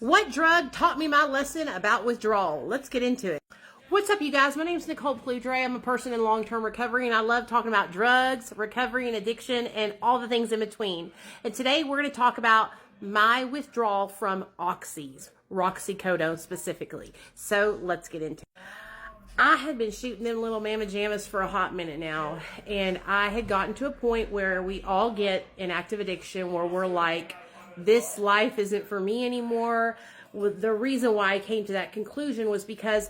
What drug taught me my lesson about withdrawal? Let's get into it. What's up, you guys? My name is Nicole Pludre. I'm a person in long-term recovery, and I love talking about drugs, recovery, and addiction, and all the things in between. And today, we're going to talk about my withdrawal from oxys, roxicodone specifically. So, let's get into it. I had been shooting them little mamma jammas for a hot minute now, and I had gotten to a point where we all get an active addiction where we're like, this life isn't for me anymore. The reason why I came to that conclusion was because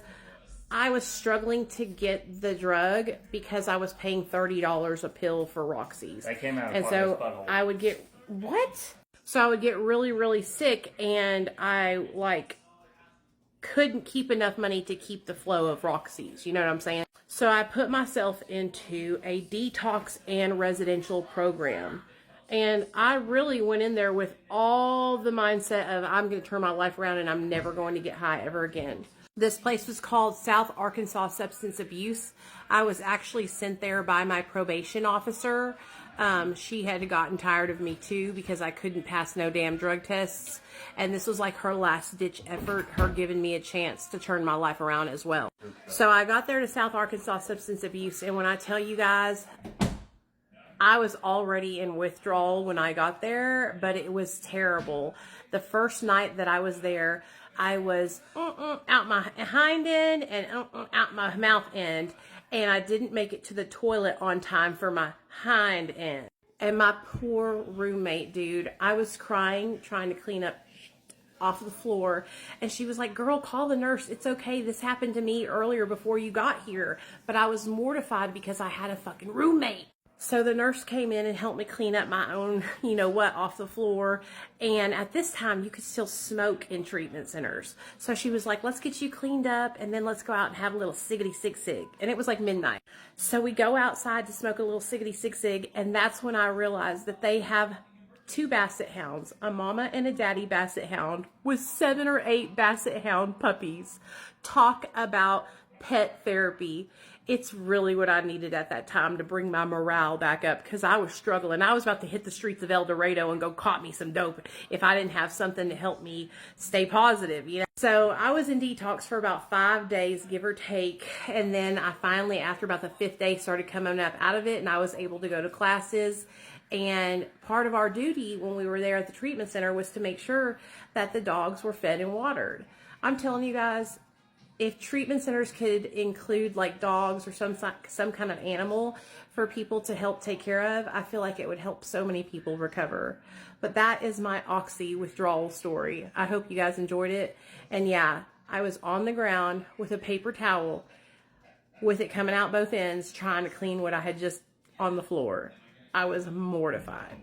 I was struggling to get the drug because I was paying $30 a pill for Roxy's. That came out of and so butthole. I would get, what? So I would get really, really sick, and I couldn't keep enough money to keep the flow of Roxy's. You know what I'm saying? So I put myself into a detox and residential program. And I really went in there with all the mindset of I'm going to turn my life around and I'm never going to get high ever again. This place was called South Arkansas Substance Abuse. I was actually sent there by my probation officer. She had gotten tired of me too because I couldn't pass no damn drug tests. And this was like her last ditch effort, her giving me a chance to turn my life around as well. So I got there to South Arkansas Substance Abuse, and when I tell you guys, I was already in withdrawal when I got there, but it was terrible. The first night that I was there, I was out my hind end and out my mouth end, and I didn't make it to the toilet on time for my hind end. And my poor roommate, dude, I was crying, trying to clean up off the floor, and she was like, girl, call the nurse. It's okay. This happened to me earlier before you got here. But I was mortified because I had a fucking roommate. So the nurse came in and helped me clean up my own, you know what, off the floor. And at this time, you could still smoke in treatment centers. So she was like, let's get you cleaned up, and then let's go out and have a little siggity sig sig. And it was like midnight. So we go outside to smoke a little siggity sig sig, and that's when I realized that they have two basset hounds, a mama and a daddy basset hound with 7 or 8 basset hound puppies. Talk about pet therapy. It's really what I needed at that time to bring my morale back up, because I was struggling. I was about to hit the streets of El Dorado and go cop me some dope if I didn't have something to help me stay positive, you know. So I was in detox for about 5 days, give or take. And then I finally, after about the 5th day, started coming up out of it, and I was able to go to classes. And part of our duty when we were there at the treatment center was to make sure that the dogs were fed and watered. I'm telling you guys, if treatment centers could include like dogs or some kind of animal for people to help take care of, I feel like it would help so many people recover. But that is my oxy withdrawal story. I hope you guys enjoyed it. And yeah, I was on the ground with a paper towel with it coming out both ends, trying to clean what I had just on the floor. I was mortified.